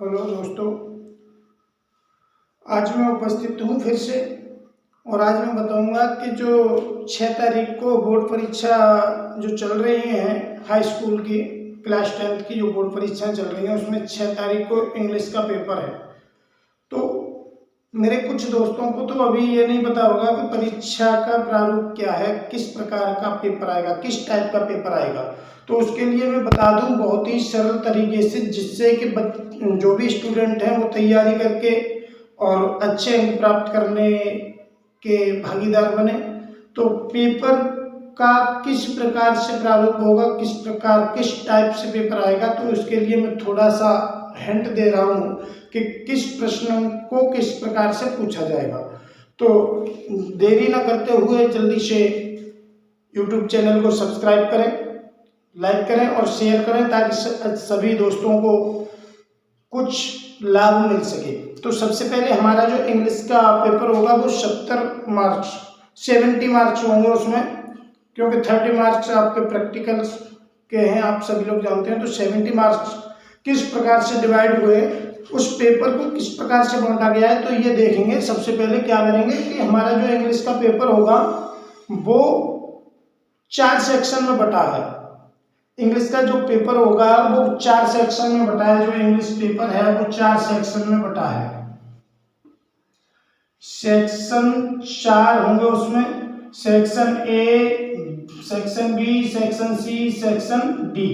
Hello दोस्तों, आज मैं उपस्थित हूँ फिर से। और आज मैं बताऊंगा कि जो 6 तारीख को बोर्ड परीक्षा जो चल रही हैं हाई स्कूल की क्लास 10th की जो बोर्ड परीक्षा चल रही है उसमें 6 तारीख को इंग्लिश का पेपर है। तो मेरे कुछ दोस्तों को तो अभी ये नहीं पता होगा कि परीक्षा का प्रारूप क्या है, किस प्रकार का पेपर आएगा, किस टाइप का पेपर आएगा। तो उसके लिए मैं बता दूं बहुत ही सरल तरीके से, जिससे कि जो भी स्टूडेंट हैं वो तैयारी करके और अच्छे अंक प्राप्त करने के भागीदार बने। तो पेपर का किस प्रकार से प्रारूप होगा, किस टाइप से पेपर आएगा, तो उसके लिए मैं थोड़ा सा हिंट दे रहा हूँ कि किस प्रश्न को किस प्रकार से पूछा जाएगा। तो देरी ना करते हुए जल्दी से YouTube चैनल को सब्सक्राइब करें, लाइक करें और शेयर करें ताकि सभी दोस्तों को कुछ लाभ मिल सके। तो सबसे पहले हमारा जो इंग्लिश का पेपर होगा वो 70 मार्क्स होंगे उसमें, क्योंकि 30 मार्क्स आपके प्रैक्टिकल्स के हैं, आप सभी लोग जानते हैं। तो 70 मार्क्स किस प्रकार से डिवाइड हुए, उस पेपर को किस प्रकार से बांटा गया है, तो ये देखेंगे। सबसे पहले क्या करेंगे कि हमारा जो इंग्लिश का पेपर होगा वो 4 सेक्शन में बटा है। इंग्लिश का जो पेपर होगा वो 4 सेक्शन में बटा है। जो इंग्लिश पेपर है वो 4 सेक्शन में बटा है। सेक्शन 4 होंगे उसमें, section A, section B, section C, section D,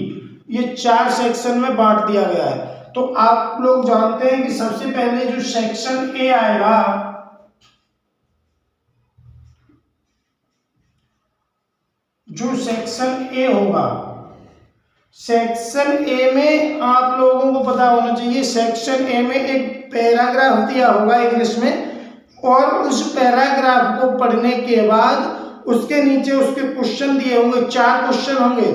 ये 4 सेक्शन में बांट दिया गया है। तो आप लोग जानते हैं कि सबसे पहले जो सेक्शन ए आएगा, जो सेक्शन ए होगा, सेक्शन ए में आप लोगों को पता होना चाहिए, सेक्शन ए में एक पैराग्राफ दिया होगा इंग्लिश में, और उस पैराग्राफ को पढ़ने के बाद उसके नीचे उसके क्वेश्चन दिए होंगे, 4 क्वेश्चन होंगे।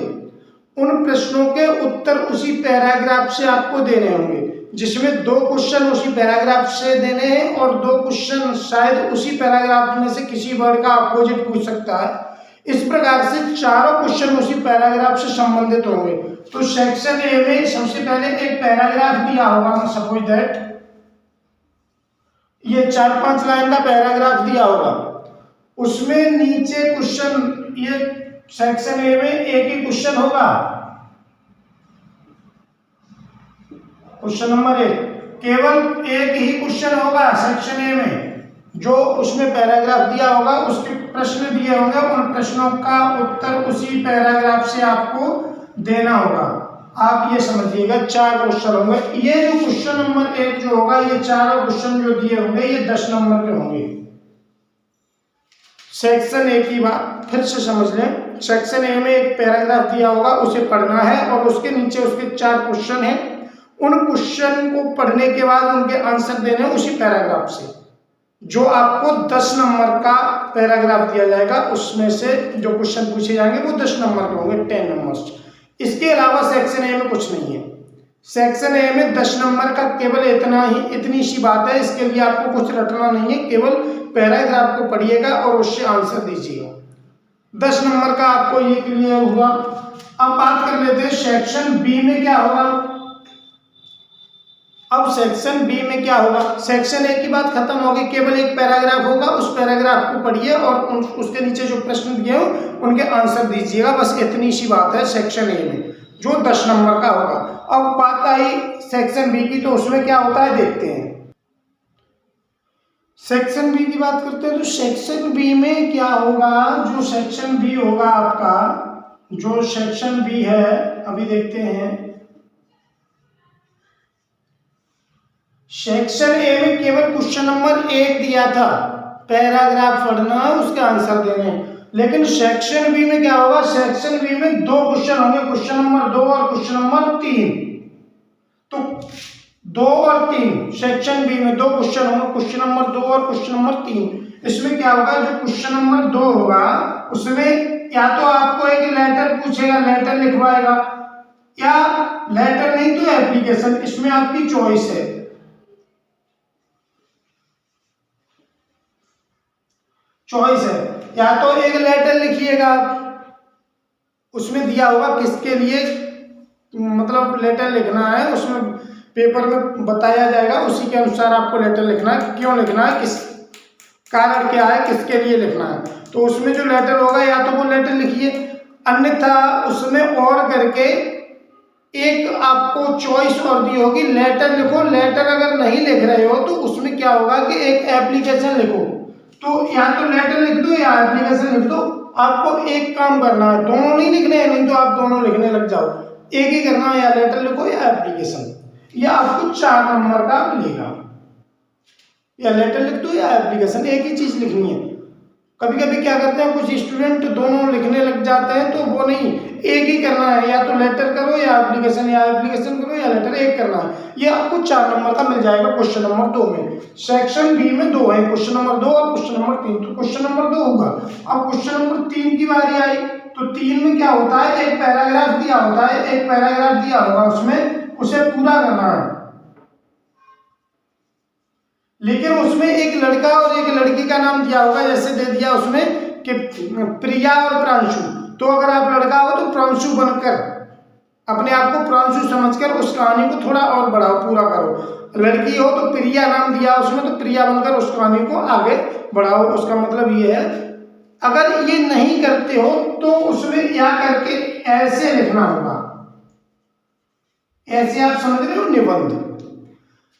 उन प्रश्नों के उत्तर उसी पैराग्राफ से आपको देने होंगे, जिसमें 2 क्वेश्चन उसी पैराग्राफ से देने हैं और 2 क्वेश्चन शायद उसी पैराग्राफ में से किसी वर्ड का अपोजिट पूछ सकता है। इस प्रकार से चारों क्वेश्चन उसी पैराग्राफ से संबंधित होंगे। तो सेक्शन ए में सबसे पहले एक पैराग्राफ दिया होगा, सपोज दैट ये 4-5 लाइन का पैराग्राफ दिया होगा, उसमें नीचे क्वेश्चन, ये सेक्शन ए में एक ही क्वेश्चन होगा, क्वेश्चन नंबर 1, केवल एक ही क्वेश्चन होगा सेक्शन ए में। जो उसमें पैराग्राफ दिया होगा उसके प्रश्न दिए होंगे, उन प्रश्नों का उत्तर उसी पैराग्राफ से आपको देना होगा। आप ये समझिएगा 4 क्वेश्चन होंगे। ये जो क्वेश्चन नंबर 1 जो होगा, ये चारों क्वेश्चन जो दिए होंगे ये 10 नंबर के होंगे। सेक्शन ए की बात फिर से समझ लें। सेक्शन ए में एक पैराग्राफ दिया होगा, उसे पढ़ना है और उसके नीचे उसके 4 क्वेश्चन हैं। उन क्वेश्चन को पढ़ने के बाद उनके आंसर देने उसी पैराग्राफ से। जो आपको 10 नंबर का पैराग्राफ दिया जाएगा, उसमें से जो क्वेश्चन पूछे जाएंगे वो 10 नंबर के होंगे, 10 नंबर्स। इसके अलावा सेक्शन ए में कुछ नहीं है। सेक्शन ए में 10 नंबर का केवल इतनी सी बात है। इसके लिए आपको कुछ रटना नहीं है, केवल पैराग्राफ को पढ़िएगा और उससे आंसर दीजिएगा। 10 नंबर का आपको ये क्लियर हुआ। अब बात कर लेते हैं सेक्शन बी में क्या होगा। अब सेक्शन बी में क्या होगा, सेक्शन ए की बात खत्म होगी, केवल एक पैराग्राफ होगा, उस पैराग्राफ को पढ़िए और उसके नीचे जो प्रश्न दिए हो उनके आंसर दीजिएगा। बस इतनी सी बात है सेक्शन ए में, जो 10 नंबर का होगा। अब बात आई सेक्शन बी की, तो उसमें क्या होता है देखते हैं। सेक्शन बी की बात करते हैं तो सेक्शन बी में क्या होगा, जो सेक्शन बी होगा आपका, जो सेक्शन बी है अभी देखते हैं। सेक्शन ए में केवल क्वेश्चन नंबर 1 दिया था, पैराग्राफ पढ़ना उसके आंसर देने। लेकिन सेक्शन बी में क्या होगा, सेक्शन बी में 2 क्वेश्चन होंगे, क्वेश्चन नंबर 2 और क्वेश्चन नंबर 3। तो 2 और 3 सेक्शन बी में 2 क्वेश्चन होंगे, क्वेश्चन नंबर 2 और क्वेश्चन नंबर 3। इसमें क्या होगा, जो क्वेश्चन नंबर 2 होगा उसमें या तो आपको एक लेटर पूछेगा, लेटर लिखवाएगा, या लेटर नहीं तो एप्लीकेशन, इसमें आपकी चॉइस है। या तो एक लेटर लिखिएगा, उसमें दिया होगा किसके लिए मतलब लेटर लिखना है, उसमें पेपर में बताया जाएगा, उसी के अनुसार आपको लेटर लिखना है। क्यों लिखना है, किस कारण क्या है, किसके लिए लिखना है। तो उसमें जो लेटर होगा या तो वो लेटर लिखिए, अन्यथा उसमें और करके एक आपको चॉइस और दी होगी, लेटर लिखो। लेटर अगर नहीं लिख रहे हो तो उसमें क्या होगा कि एक एप्लीकेशन लिखो। तो या तो लेटर लिख दो या एप्लीकेशन लिख दो। आपको एक काम करना है, दोनों नहीं लिखने हैं, नहीं तो आप दोनों लिखने लग जाओ। एक ही करना है, या लेटर लिखो या एप्लीकेशन। या आपको 4 नंबर का मिलेगा, या लेटर लिख दो या एप्लीकेशन, एक ही चीज लिखनी है। कभी कभी क्या करते हैं कुछ स्टूडेंट दोनों लिखने लग जाते हैं, तो वो नहीं, एक ही करना है, या तो लेटर करो या एप्लीकेशन करो या लेटर, एक करना है। ये आपको 4 नंबर का मिल जाएगा क्वेश्चन नंबर 2 में। सेक्शन बी में 2 है, क्वेश्चन नंबर 2 और क्वेश्चन नंबर 3। तो क्वेश्चन नंबर 2 होगा। अब क्वेश्चन नंबर 3 की बारी आई, तो 3 में क्या होता है, एक पैराग्राफ दिया होता है, एक पैराग्राफ दिया होगा, उसमें उसे पूरा करना है। लेकिन उसमें एक लड़का और एक लड़की का नाम दिया होगा, जैसे दे दिया उसमें कि प्रिया और प्रांशु। तो अगर आप लड़का हो तो प्रांशु बनकर, अपने आप को प्रांशु समझकर उस कहानी को थोड़ा और बढ़ाओ, पूरा करो। लड़की हो तो प्रिया नाम दिया उसमें, तो प्रिया बनकर उस कहानी को आगे बढ़ाओ। उसका मतलब ये है, अगर ये नहीं करते हो तो उसमें क्या करके ऐसे लिखना होगा। ऐसे आप समझ रहे हो, निबंध।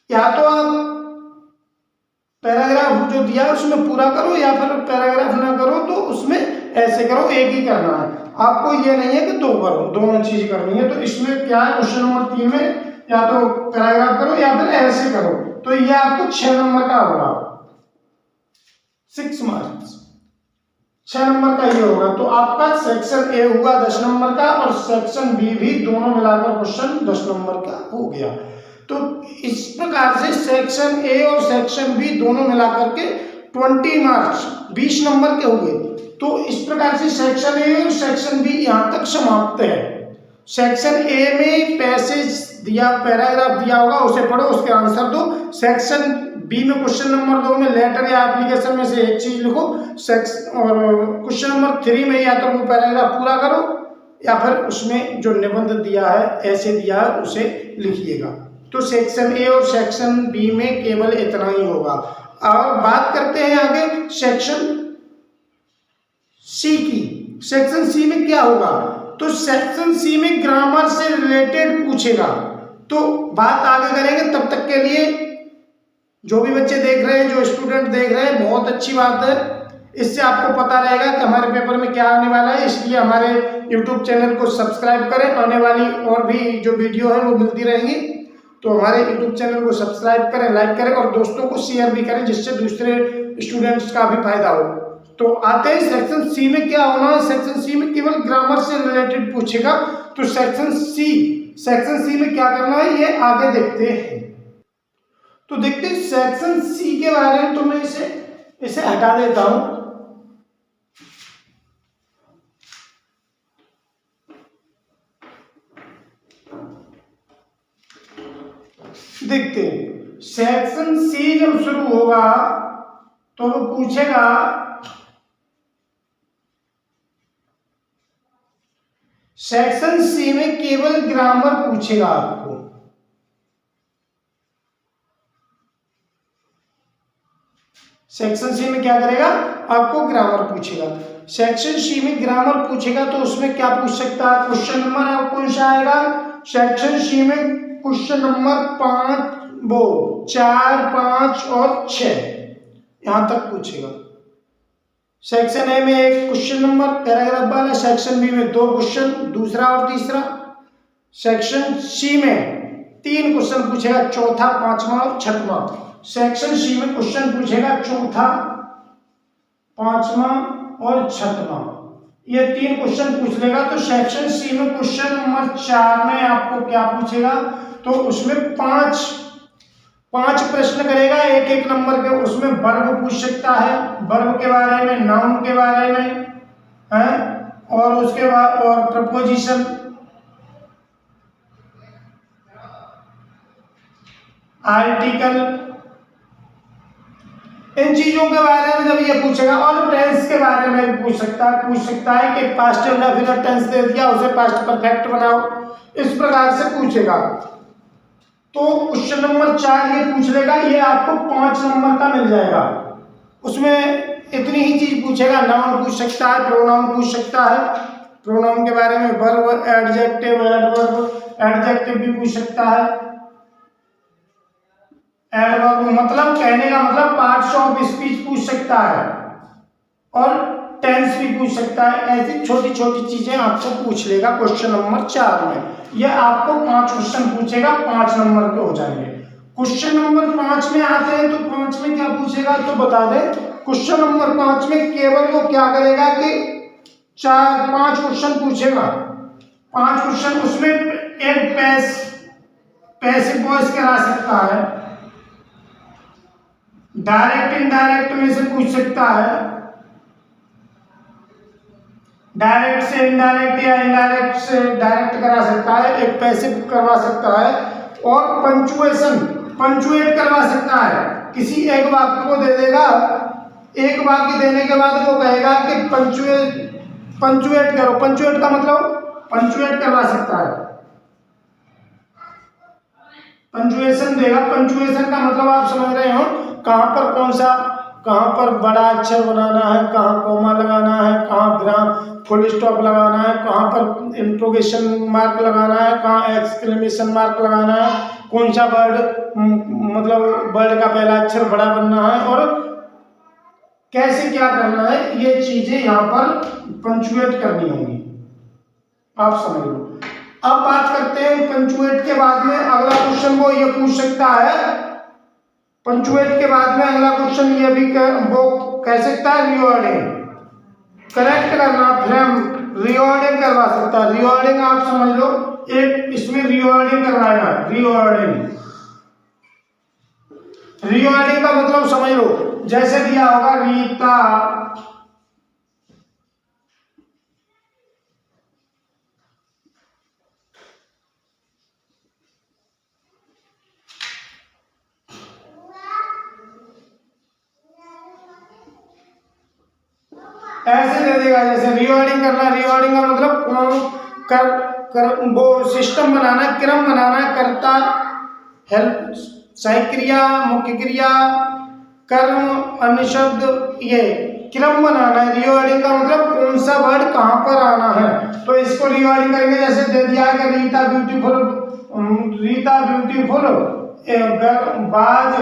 या तो आप पैराग्राफ जो दिया उसमें पूरा करो, या फिर पैराग्राफ ना करो तो उसमें ऐसे करो, एक ही करना है। आपको ये नहीं है कि 2 करो, दोनों चीज करनी है। तो इसमें क्या है, क्वेश्चन नंबर 3 में या तो पैराग्राफ करो या फिर ऐसे करो। तो ये आपको 6 नंबर का होगा, 6 मार्क्स, 6 नंबर का ये होगा। तो आपका सेक्शन ए हुआ 10 नंबर का, और सेक्शन बी भी, दोनों मिलाकर क्वेश्चन 10 नंबर का हो गया। तो इस प्रकार से सेक्शन ए और सेक्शन बी दोनों मिलाकर के 20 मार्क्स, 20 नंबर के हुए। तो इस प्रकार से सेक्शन ए और सेक्शन बी यहां तक समाप्त है। सेक्शन ए में पैसेज दिया, पैराग्राफ दिया होगा, उसे पढ़ो, उसके आंसर दो। सेक्शन बी में क्वेश्चन नंबर 2 में लेटर या एप्लीकेशन में से एक चीज लिखो। और क्वेश्चन नंबर 3 में या तो वो पैराग्राफ पूरा करो, या फिर उसमें जो निबंध दिया है, ऐसे दिया है, उसे लिखिएगा। तो सेक्शन ए और सेक्शन बी में केवल इतना ही होगा। और बात करते हैं आगे सेक्शन सी की। सेक्शन सी में क्या होगा, तो सेक्शन सी में ग्रामर से रिलेटेड पूछेगा। तो बात आगे करेंगे, तब तक के लिए जो भी बच्चे देख रहे हैं, जो स्टूडेंट देख रहे हैं, बहुत अच्छी बात है। इससे आपको पता रहेगा कि हमारे पेपर में क्या आने वाला है। इसलिए हमारे YouTube चैनल को सब्सक्राइब करें, आने वाली और भी जो वीडियो है वो मिलती रहेंगी। तो हमारे YouTube चैनल को सब्सक्राइब करें, लाइक करें और दोस्तों को शेयर भी करें, जिससे दूसरे स्टूडेंट्स का भी फायदा हो। तो आते हैं सेक्शन सी में क्या होना है। सेक्शन सी में केवल ग्रामर से रिलेटेड पूछेगा। तो सेक्शन सी में क्या करना है, ये आगे देखते हैं। तो देखते हैं सेक्शन सी के बारे में। तो मैं इसे हटा देता हूं। देखते हैं सेक्शन सी जब शुरू होगा तो वो पूछेगा सेक्शन सी में केवल ग्रामर पूछेगा आपको। सेक्शन सी में क्या करेगा, आपको ग्रामर पूछेगा। सेक्शन सी में ग्रामर पूछेगा तो उसमें क्या पूछ सकता है, क्वेश्चन नंबर आपको कौन सा आएगा सेक्शन सी में, क्वेश्चन नंबर 4, 5 और 6 यहां तक पूछेगा। सेक्शन ए में एक क्वेश्चन नंबर पैराग्राफ वाला, सेक्शन बी में 2 क्वेश्चन, दूसरा और तीसरा। सेक्शन सी में 3 क्वेश्चन पूछेगा, चौथा, 5वां और 6वां। सेक्शन सी में क्वेश्चन पूछेगा चौथा, 5वां और 6वां, ये 3 क्वेश्चन पूछ लेगा। तो सेक्शन सी में क्वेश्चन नंबर 4 में आपको क्या पूछेगा, तो उसमें 5 प्रश्न करेगा, एक नंबर के। उसमें वर्ब पूछ सकता है, वर्ब के बारे में, नाउन के बारे में है, और उसके बाद और प्रपोजिशन, आर्टिकल, इन चीजों के बारे में जब ये पूछेगा। और टेंस के बारे में भी पूछ सकता है कि पास्ट इंडेफिनिट टेंस दे दिया, उसे पास्ट परफेक्ट बनाओ, इस प्रकार से पूछेगा। तो क्वेश्चन नंबर 4 ये पूछ लेगा, ये आपको 5 नंबर का मिल जाएगा। उसमें इतनी ही चीज पूछेगा, नाउन पूछ सकता है, प्रोनाउन पूछ सकता है, प्रोनाउन के बारे में, वर्ब, एडजेक्टिव, एडवर्ब, एडजेक्टिव भी पूछ सकता है, एडवर्ब मतलब कहने का मतलब पार्ट्स ऑफ स्पीच पूछ सकता है, और टेंस भी पूछ सकता है। ऐसी छोटी छोटी चीजें आपको पूछ लेगा क्वेश्चन नंबर 4 में। यह आपको 5 क्वेश्चन पूछेगा, 5 नंबर के हो जाएंगे। क्वेश्चन नंबर 5 में आते हैं तो 5 में क्या पूछेगा तो बता दें। क्वेश्चन नंबर 5 में केवल वो क्या करेगा कि 4-5 क्वेश्चन पूछेगा, 5 क्वेश्चन, उसमें एक पैसिव वॉइस करा सकता है, डायरेक्ट इनडायरेक्ट में से पूछ सकता है, डायरेक्ट से इनडायरेक्ट या इनडायरेक्ट से डायरेक्ट करा सकता है, एक पैसिव करवा सकता है, और पंचुएट करवा सकता है। किसी एक वाक्य को दे देगा, एक वाक्य देने के बाद वो कहेगा कि पंचुएट करो। पंचुएट का मतलब पंचुएट करवा सकता है, पंचुएशन देगा। पंचुएशन का मतलब आप समझ रहे हो, कहाँ पर बड़ा अक्षर बनाना है, कहाँ कॉमा लगाना है, कहाँ विराम फुल स्टॉप लगाना है, कहाँ पर इंट्रोगेशन मार्क लगाना है, कहाँ एक्सक्लेमेशन मार्क लगाना है, कौन सा वर्ड मतलब वर्ड का पहला अक्षर बड़ा बनना है, और कैसे क्या करना है, ये चीजें यहाँ पर पंचुएट करनी होंगी, आप समझ लो। अब बात करते हैं पंचुएट के बाद में अगला क्वेश्चन वो ये पूछ सकता है, पंचुएट के बाद में अगला क्वेश्चन ये भी वो कह सकता है रिवर्डिंग, करेक्ट करना, फ्रेम रिवर्डिंग करवा सकता है। रिवर्डिंग आप समझ लो, एक इसमें रिवर्डिंग करवाएगा, रिवर्डिंग का मतलब समझ लो, जैसे दिया होगा रीता ऐसे दे देगा, जैसे रिवर्डिंग करना। रिवर्डिंग का मतलब वो सिस्टम बनाना, क्रम बनाना, कर्ता, हेल्प, सहायक क्रिया, मुख्य क्रिया, कर्म, अन्य शब्द, ये क्रम बनाना है। रिवर्डिंग का मतलब कौन सा वर्ड कहाँ पर आना है, तो इसको रिवर्डिंग करेंगे। जैसे दे दिया कि रीता ब्यूटीफुल, बाज,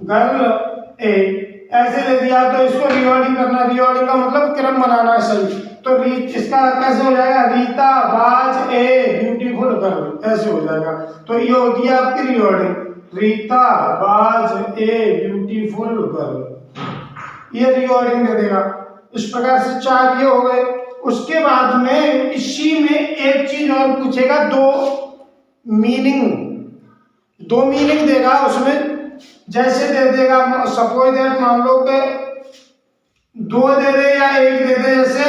गर्ल, ऐसे ले दिया, तो इसको रिवर्डिंग करना। रिवर्डिंग का मतलब क्रम बनाना सही। तो इसका कैसे हो जाएगा, रीता बाज ए ब्यूटीफुल गर्ल, ऐसे हो जाएगा। तो ये होती है आपकी रिवर्डिंग, रीता बाज ए ब्यूटीफुल गर्ल, ये रिवर्डिंग दे देगा। इस प्रकार से 4 ये हो गए। उसके बाद में इसी में एक चीज और पूछेगा, दो मीनिंग देगा उसमें। जैसे दे देगा, सपोज दैट मान लो कि 2 दे दे या 1 दे दे, जैसे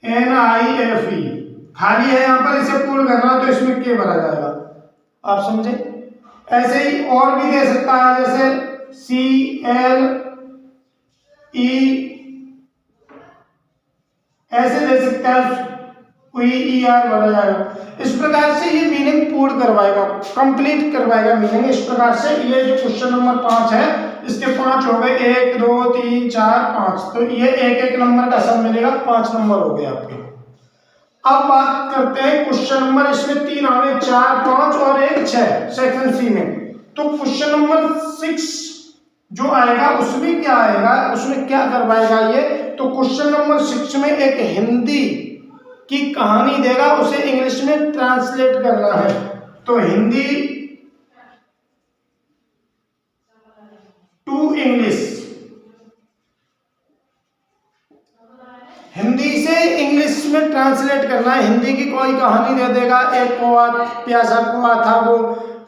NIFE खाली है यहाँ पर, इसे पूर्ण करना तो इसमें के भरा जाएगा, आप समझे। ऐसे ही और भी दे सकता है, जैसे CLE, ऐसे दे सकता है, ER भरा जाएगा। इस प्रकार से ये मीनिंग पूर्ण करवाएगा, कंप्लीट करवाएगा मीनिंग। इस प्रकार से ये जो क्वेश्चन नंबर 5 है, इसके 5 हो गए, 1 2 3 4 5, तो ये एक नंबर का सब मिलेगा, 5 नंबर हो गए आपके। अब बात करते हैं क्वेश्चन नंबर, इसमें 3 आ गए, 4 5 और 1 6 सेक्शन सी में। तो क्वेश्चन नंबर 6 जो आएगा उसमें क्या आएगा, उसमें क्या करवाएगा ये, तो क्वेश्चन नंबर 6 में एक हिंदी की कहानी देगा, उसे इंग्लिश में ट्रांसलेट करना है। तो हिंदी टू इंग्लिश, हिंदी से इंग्लिश में ट्रांसलेट करना है। हिंदी की कोई कहानी दे देगा, एक कौवा प्यासा कौवा था, वो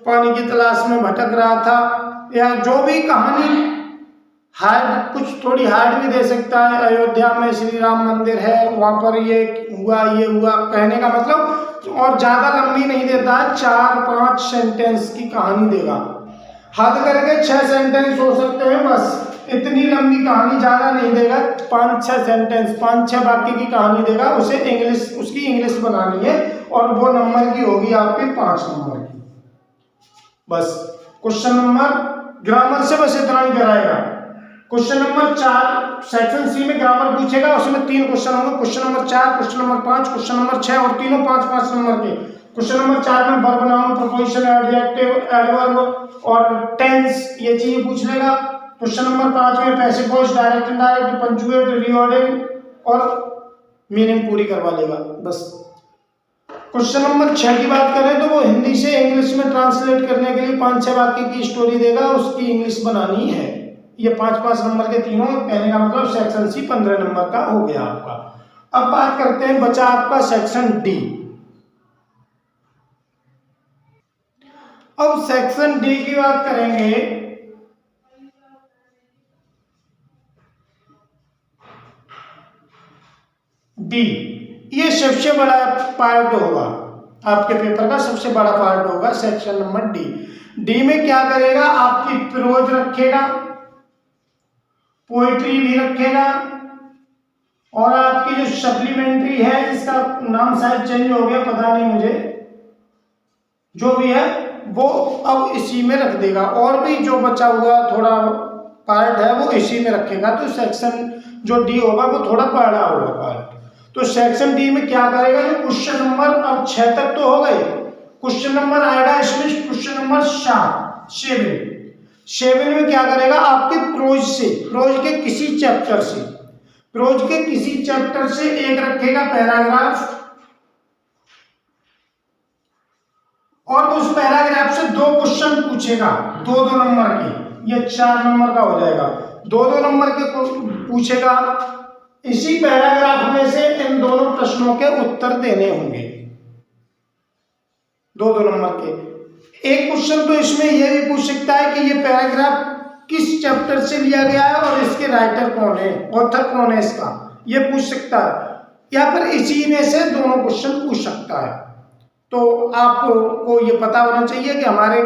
पानी की तलाश में भटक रहा था, या जो भी कहानी हार्ड, कुछ थोड़ी हार्ड भी दे सकता है। अयोध्या में श्री राम मंदिर है, वहां पर ये हुआ, कहने का मतलब, और ज्यादा लंबी नहीं देता है, 4-5 सेंटेंस की कहानी देगा। हद करके 6 सेंटेंस हो सकते हैं, बस इतनी लंबी कहानी ज्यादा नहीं देगा। 5-6 सेंटेंस, 5-6 वाक्य की कहानी देगा, उसे इंग्लिश, उसकी इंग्लिश बनानी है, और वो नंबर की होगी आपकी 5 नंबर की। बस क्वेश्चन नंबर ग्रामर से बस इतना ही कराएगा। क्वेश्चन नंबर 4 सेक्शन सी में ग्रामर पूछेगा, उसमें 3 क्वेश्चन होंगे, question number 4, question number 5, question number 6 और तीनों 5-5 नंबर के। क्वेश्चन नंबर 4 में verb, noun, preposition, adjective, adverb और टेंस ये चीजें पूछ लेगा। क्वेश्चन नंबर 5 में passive voice, direct, indirect, punctuate, reordering और मीनिंग पूरी करवा लेगा बस। क्वेश्चन नंबर 6 की बात करें तो वो हिंदी से इंग्लिश में ट्रांसलेट करने के लिए 5-6 वाक्य की स्टोरी देगा, उसकी इंग्लिश बनानी है। ये 5-5 नंबर के तीनों, कहने का मतलब सेक्शन सी 15 नंबर का हो गया आपका। अब बात करते हैं बचा आपका सेक्शन डी। अब सेक्शन डी की बात करेंगे। डी ये सबसे बड़ा पार्ट होगा आपके पेपर का, सबसे बड़ा पार्ट होगा सेक्शन नंबर डी। डी में क्या करेगा, आपकी प्रोज रखेगा, पोइट्री भी रखेगा और आपकी जो सप्लीमेंट्री है जिसका नाम शायद चेंज हो गया, पता नहीं मुझे, जो भी है वो अब इसी में रख देगा। और भी जो बचा हुआ थोड़ा पार्ट है वो इसी में रखेगा, तो सेक्शन जो डी होगा वो थोड़ा बड़ा होगा पार्ट। तो सेक्शन डी में क्या करेगा, जो क्वेश्चन नंबर अब 6 तक तो हो गए, क्वेश्चन नंबर आएगा इसमें क्वेश्चन नंबर 7 में क्या करेगा, आपके प्रोज से, प्रोज के किसी चैप्टर से, प्रोज के किसी चैप्टर से एक रखेगा पैराग्राफ और उस पैराग्राफ से 2 क्वेश्चन पूछेगा, 2-2 नंबर के, ये 4 नंबर का हो जाएगा। 2-2 नंबर के पूछेगा, इसी पैराग्राफ में से इन दोनों प्रश्नों के उत्तर देने होंगे, 2-2 नंबर के। एक क्वेश्चन तो इसमें यह भी पूछ सकता है कि ये पैराग्राफ किस चैप्टर से लिया गया है और इसके राइटर कौन है, ऑथर कौन है इसका, ये पूछ सकता है। या फिर इसी में से दोनों क्वेश्चन पूछ सकता है। तो आपको ये पता होना चाहिए कि हमारे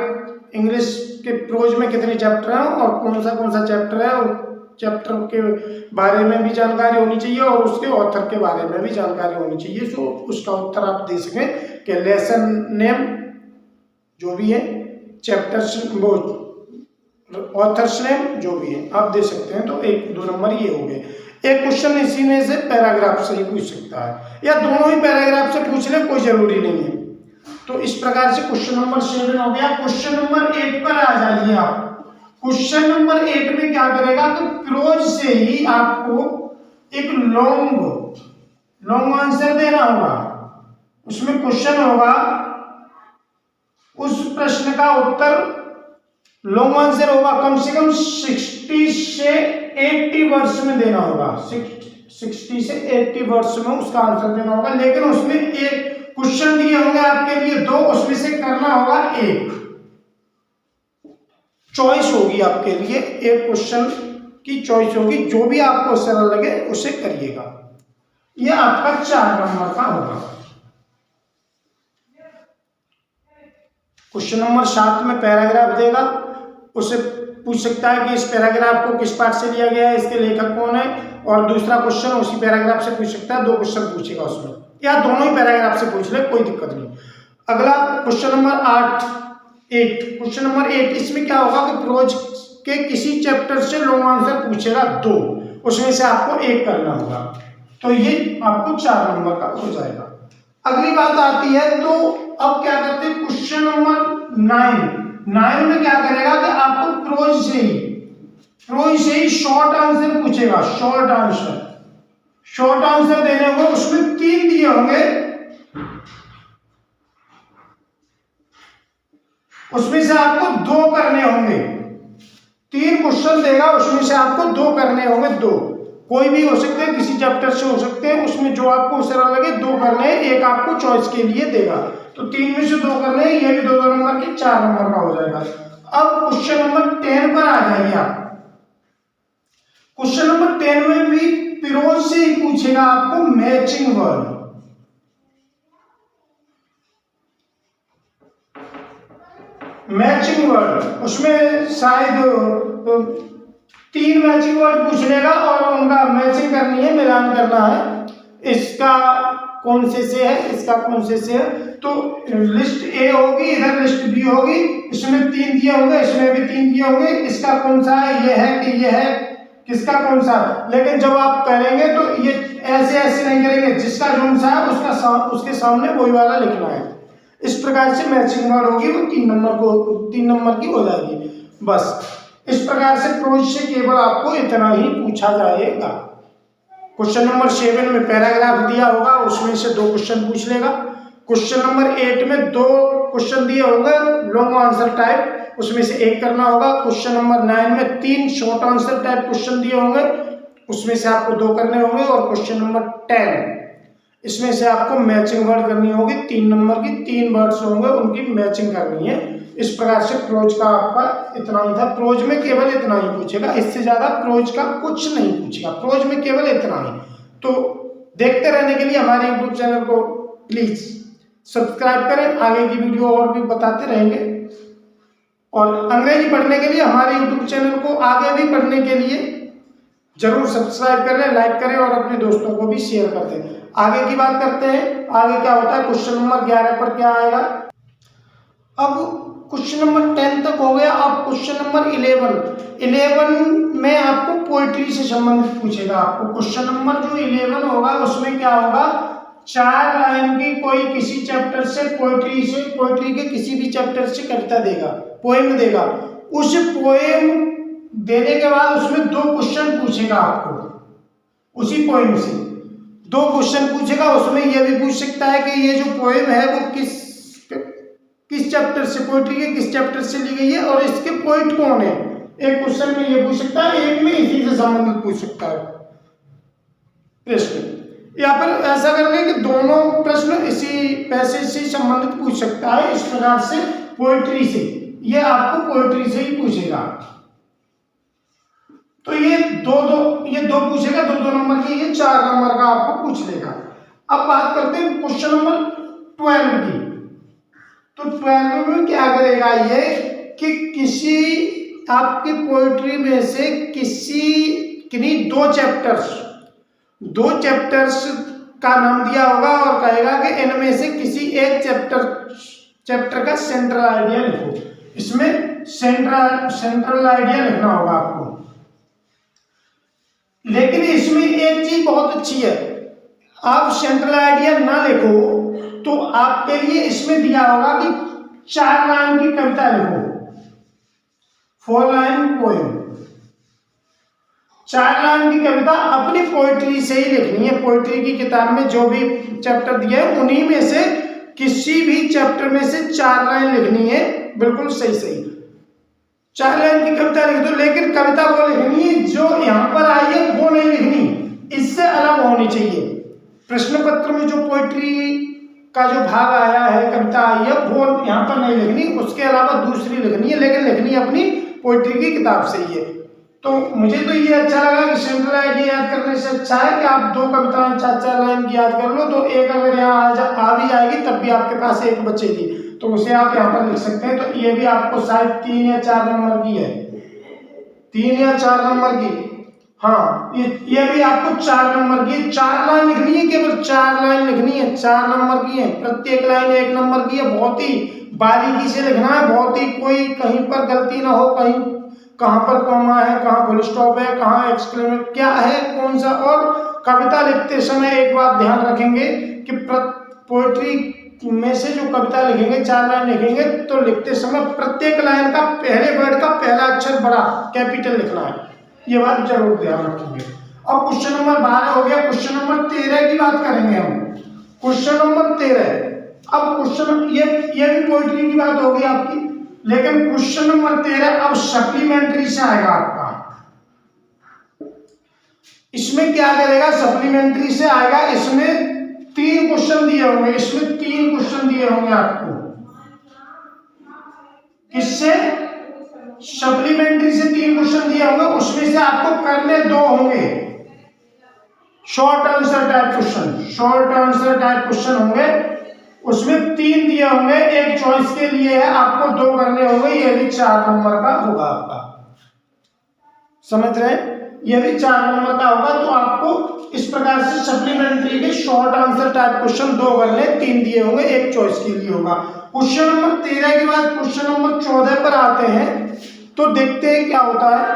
इंग्लिश के प्रोज में कितने चैप्टर हैं और कौन सा चैप्टर है, और चैप्टर के बारे में भी जानकारी होनी चाहिए और उसके ऑथर के बारे में भी जानकारी होनी चाहिए। तो उसका उत्तर आप दे सकें कि लेसन नेम जो भी है, चैप्टर्स, वो ऑथर्स नेम जो भी है आप दे सकते हैं। तो 1-2 नंबर ये हो गए। एक क्वेश्चन इसी में से पैराग्राफ से ही पूछ सकता है, या दोनों ही पैराग्राफ से पूछ ले, कोई जरूरी नहीं है। तो इस प्रकार से क्वेश्चन नंबर 7 हो गया। क्वेश्चन नंबर 8 पर आ जाइए आप। क्वेश्चन नंबर 8 में क्या करेगा, तो प्रोज से ही आपको एक लॉन्ग आंसर देना होगा। उसमें क्वेश्चन होगा, उस प्रश्न का उत्तर लॉन्ग आंसर होगा कम से कम 60 से 80 वर्ड्स में देना होगा। 60 से 80 वर्ड्स में उसका आंसर देना होगा। लेकिन उसमें एक क्वेश्चन दिए होंगे आपके लिए 2, उसमें से करना होगा एक। चॉइस होगी आपके लिए, एक क्वेश्चन की चॉइस होगी, जो भी आपको सरल लगे उसे करिएगा। यह आपका 4 नंबर का होगा। क्वेश्चन नंबर 7 में पैराग्राफ देगा, उसे पूछ सकता है कि इस पैराग्राफ को किस पार्ट से लिया गया है, इसके लेखक कौन है, और दूसरा क्वेश्चन उसी पैराग्राफ से पूछ सकता है। 2 क्वेश्चन पूछेगा उसमें, या दोनों ही पैराग्राफ से पूछ ले, कोई दिक्कत नहीं। अगला क्वेश्चन नंबर 8 क्वेश्चन नंबर 8, इसमें क्या होगा कि प्रोज के किसी चैप्टर से लॉन्ग आंसर पूछेगा 2, उसमें से आपको एक करना होगा। तो ये आपको 4 नंबर का हो जाएगा। अगली बात आती है, तो अब क्या करते हैं, क्वेश्चन नंबर 9 में क्या करेगा कि आपको प्रोज से ही शॉर्ट आंसर पूछेगा। शॉर्ट आंसर देने होंगे, उसमें 3 दिए होंगे, उसमें से आपको 2 करने होंगे। 3 क्वेश्चन देगा, उसमें से आपको 2 करने होंगे। 2 कोई भी हो सकते हैं, किसी चैप्टर से हो सकते हैं, उसमें जो आपको सरल लगे 2 करने हैं, एक आपको चॉइस के लिए देगा। तो 3 में से 2 करने हैं, ये भी 2-2 नंबर के 4 नंबर का हो जाएगा। अब क्वेश्चन नंबर 10 पर आ जाइए आप। क्वेश्चन नंबर 10 में भी प्रोज से ही पूछेगा आपको मैचिंग वर्ड। उसमें शायद 3 मैचिंग वर्ड पूछ लेगा और उनका मैचिंग करनी है, मिलान करना है। इसका कौन से है, इसका कौन से है। तो लिस्ट ए होगी, इधर लिस्ट बी होगी, इसमें 3 दिए होंगे, इसमें भी 3 दिए होंगे, इसका कौन सा है, ये है कि ये है, किसका कौन सा। लेकिन जब आप करेंगे तो ये ऐसे ऐसे नहीं करेंगे, जिसका कौन सा है उसके सामने वही वाला लिखना है। इस प्रकार से मैचिंग वर्ड होगी वो 3 नंबर की हो जाएगी। बस इस प्रकार से प्रोज से केवल आपको इतना ही पूछा जाएगा। क्वेश्चन नंबर 7 में पैराग्राफ दिया होगा, उसमें से 2 क्वेश्चन पूछ लेगा। क्वेश्चन नंबर 8 में 2 क्वेश्चन दिए होंगे लॉन्ग आंसर टाइप, उसमें से 1 करना होगा। क्वेश्चन नंबर 9 में 3 शॉर्ट आंसर टाइप क्वेश्चन दिए होंगे, उसमें से आपको 2 करने होंगे। और क्वेश्चन नंबर 10 इसमें से आपको मैचिंग वर्ड करनी होगी, 3 नंबर की 3 वर्ड्स होंगे, उनकी मैचिंग करनी है। इस प्रकार से प्रोज का आपका इतना ही था। प्रोज में केवल इतना ही पूछेगा, इससे ज्यादा प्रोज का कुछ नहीं पूछेगा, प्रोज में केवल इतना ही। तो देखते रहने के लिए हमारे यूट्यूब चैनल को प्लीज सब्सक्राइब करें, आगे की वीडियो और भी बताते रहेंगे। और अंग्रेजी पढ़ने के लिए हमारे यूट्यूब चैनल को आगे भी पढ़ने के लिए जरूर सब्सक्राइब करें, लाइक करें और अपने दोस्तों को भी शेयर कर दें। आगे की बात करते हैं, आगे क्या होता है। क्वेश्चन नंबर 11 पर क्या आएगा। अब क्वेश्चन नंबर 10 तक हो गया। अब क्वेश्चन नंबर 11 में आपको पोइट्री से संबंधित पूछेगा। आपको क्वेश्चन नंबर जो 11 होगा उसमें क्या होगा, 4 लाइन की कोई किसी चैप्टर से पोइट्री के किसी भी चैप्टर से कविता देगा, पोएम देगा। उस पोएम देने के बाद उसमें 2 क्वेश्चन पूछेगा आपको, उसी पोएम से 2 क्वेश्चन पूछेगा। उसमें यह भी पूछ सकता है कि ये जो पोएम है वो किस चैप्टर से, पोइट्री के किस चैप्टर से ली गई है और इसके पोइट कौन है। एक क्वेश्चन में ये पूछ सकता है, एक में इसी से संबंधित पूछ सकता है प्रश्न। यहाँ पर ऐसा कर ले कि दोनों प्रश्न इसी पैसे से संबंधित पूछ सकता है। इस प्रकार से पोइट्री से, ये आपको पोइट्री से ही पूछेगा। तो ये दो पूछेगा, 2 नंबर की, ये 4 नंबर का आपको पूछ लेगा। अब बात करते हैं क्वेश्चन नंबर 12 की। तो 12 में क्या करेगा ये कि किसी आपकी पोइट्री में से किन्हीं 2 चैप्टर्स का नाम दिया होगा और कहेगा कि इनमें से किसी एक चैप्टर का सेंट्रल आइडिया लिखो। इसमें सेंट्रल आइडिया लिखना होगा आपको। लेकिन इसमें एक चीज बहुत अच्छी है, आप सेंट्रल आइडिया ना लिखो तो आपके लिए इसमें दिया होगा कि 4 लाइन की कविता लिखो, 4 लाइन पोएम। 4 लाइन की कविता अपनी पोइट्री से ही लिखनी है। पोइट्री की किताब में जो भी चैप्टर दिए हैं उन्हीं में से किसी भी चैप्टर में से 4 लाइन लिखनी है, बिल्कुल सही 4 लाइन की कविता लिख दो। लेकिन कविता वो लिखनी है जो यहाँ पर आई है वो नहीं लिखनी, इससे अलग होनी चाहिए। प्रश्न पत्र में जो पोइट्री का जो भाग आया है, कविता आई है, वो यहाँ पर नहीं लिखनी, उसके अलावा दूसरी लिखनी है, लेकिन लिखनी अपनी पोइट्री की किताब से ही है। तो मुझे तो ये अच्छा लगा कि सेंट्रल आइडिया याद करने से अच्छा है कि आप 2 कविताएं 4 लाइन की याद कर लो। तो एक अगर यहाँ आ भी जाएगी तब भी आपके पास एक बचेगी, तो उसे आप यहाँ पर लिख सकते हैं। तो ये भी आपको शायद 3 या 4 नंबर की है, 3 या 4 नंबर की। हाँ, ये भी आपको 4 नंबर की, 4 लाइन लिखनी है, केवल 4 लाइन लिखनी है, 4 नंबर की है। प्रत्येक लाइन 1 नंबर की है। बहुत ही बारीकी से लिखना है, बहुत ही कोई कहीं पर गलती ना हो, कहीं कहाँ पर कॉमा है, कहाँ फुल स्टॉप है, कहाँ एक्सक्लेमेशन क्या है, कौन सा। और कविता लिखते समय एक बात ध्यान रखेंगे कि पोएट्री में से जो कविता लिखेंगे, 4 लाइन लिखेंगे, तो लिखते समय प्रत्येक लाइन का पहले वर्ड का पहला अक्षर बड़ा कैपिटल लिखना है, ये बात जरूर ध्यान रखेंगे। अब क्वेश्चन नंबर 12 हो गया। क्वेश्चन नंबर 13 की बात करेंगे हम। क्वेश्चन नंबर 13, अब क्वेश्चन ये भी पोइट्री की बात होगी आपकी, लेकिन क्वेश्चन नंबर 13 अब सप्लीमेंट्री से आएगा आपका। इसमें क्या करेगा, सप्लीमेंट्री से आएगा। इसमें 3 क्वेश्चन दिए होंगे, इसमें 3 क्वेश्चन दिए होंगे आपको। किससे, सप्लीमेंट्री से 3 क्वेश्चन दिए होंगे, उसमें से आपको करने 2 होंगे शॉर्ट आंसर टाइप क्वेश्चन होंगे। उसमें 3 दिए होंगे, एक चॉइस के लिए है, आपको 2 करने होंगे। ये भी 4 नंबर का होगा आपका। समझ रहे हैं? यह भी 4 नंबर का होगा। तो आपको इस प्रकार से सप्लीमेंट्री के शॉर्ट आंसर टाइप क्वेश्चन 2 कर ले, 3 दिए होंगे, 1 चॉइस के लिए होगा। क्वेश्चन नंबर 13 के बाद क्वेश्चन नंबर 14 पर आते हैं, तो देखते हैं क्या होता है।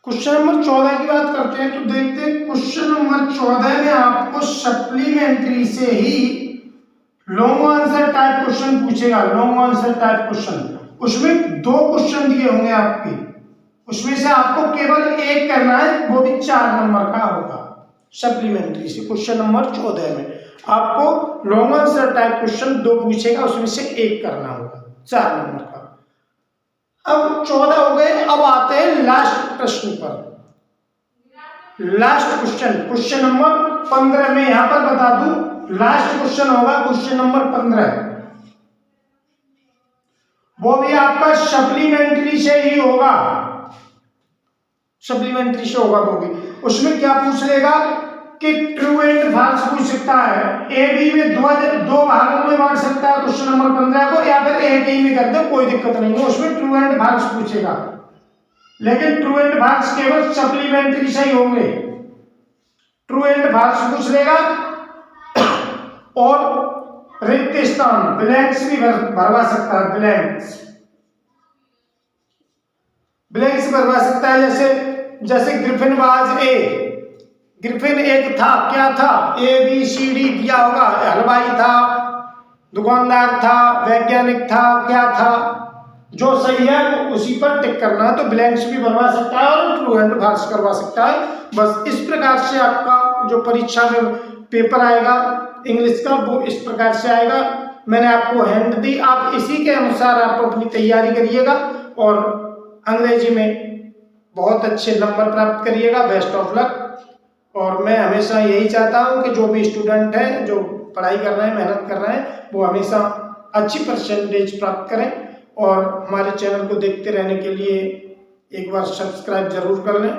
क्वेश्चन नंबर 14 की बात करते हैं, तो देखते हैं क्वेश्चन नंबर 14 में आपको सप्लीमेंट्री से ही लॉन्ग आंसर टाइप क्वेश्चन पूछेगा। लॉन्ग आंसर टाइप क्वेश्चन, उसमें 2 क्वेश्चन दिए होंगे आपके, उसमें से आपको केवल 1 करना है, वो भी 4 नंबर का होगा। सप्लीमेंट्री से क्वेश्चन नंबर 14 में आपको लॉन्ग आंसर टाइप क्वेश्चन 2 पूछेगा, उसमें से 1 करना होगा, 4 नंबर का। अब 14 हो गए, अब आते हैं लास्ट प्रश्न पर। लास्ट क्वेश्चन, क्वेश्चन नंबर 15 में यहां पर बता दूं, लास्ट क्वेश्चन होगा क्वेश्चन नंबर 15, वो भी आपका सप्लीमेंट्री से ही होगा। सप्लीमेंट्री से होगा वो भी। उसमें क्या पूछ लेगा कि ट्रू एंड फॉल्स पूछ सकता है। ए बी में 2 भागों में बांट सकता है क्वेश्चन नंबर 15 को, या फिर एक ही में कर दे, कोई दिक्कत नहीं है। उसमें ट्रू एंड फॉल्स पूछेगा, लेकिन ट्रू एंड फॉल्स केवल सप्लीमेंट्री से ही होंगे। ट्रू एंड फॉल्स पूछ लेगा, और रिक्त स्थान ब्लैंक्स भी भरवा सकता है। ब्लैंक्स भरवा सकता है। जैसे ग्रिफिन वाज ए, ग्रिफिन एक था, क्या था, ए बी सी डी दिया होगा, हलवाई था, दुकानदार था, वैज्ञानिक था, क्या था, जो सही है वो उसी पर टिक करना है। तो ब्लैंक्स भी भरवा सकता है और ट्रू एंड फॉल्स करवा सकता है। बस इस प्रकार से आपका जो परीक्षा में पेपर आएगा इंग्लिश का, वो इस प्रकार से आएगा। मैंने आपको हिंट दी, आप इसी के अनुसार आप अपनी तैयारी करिएगा और अंग्रेजी में बहुत अच्छे नंबर प्राप्त करिएगा। Best of luck. और मैं हमेशा यही चाहता हूँ कि जो भी स्टूडेंट हैं, जो पढ़ाई कर रहे हैं, मेहनत कर रहे हैं, वो हमेशा अच्छी परसेंटेज प्राप्त करें। और हमारे चैनल को देखते रहने के लिए एक बार सब्सक्राइब जरूर कर लें।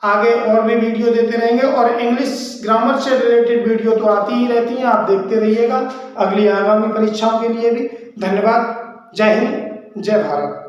आगे और भी वीडियो देते रहेंगे, और इंग्लिश ग्रामर से रिलेटेड वीडियो तो आती ही रहती हैं, आप देखते रहिएगा अगली आगामी परीक्षाओं के लिए भी। धन्यवाद। जय हिंद, जय भारत।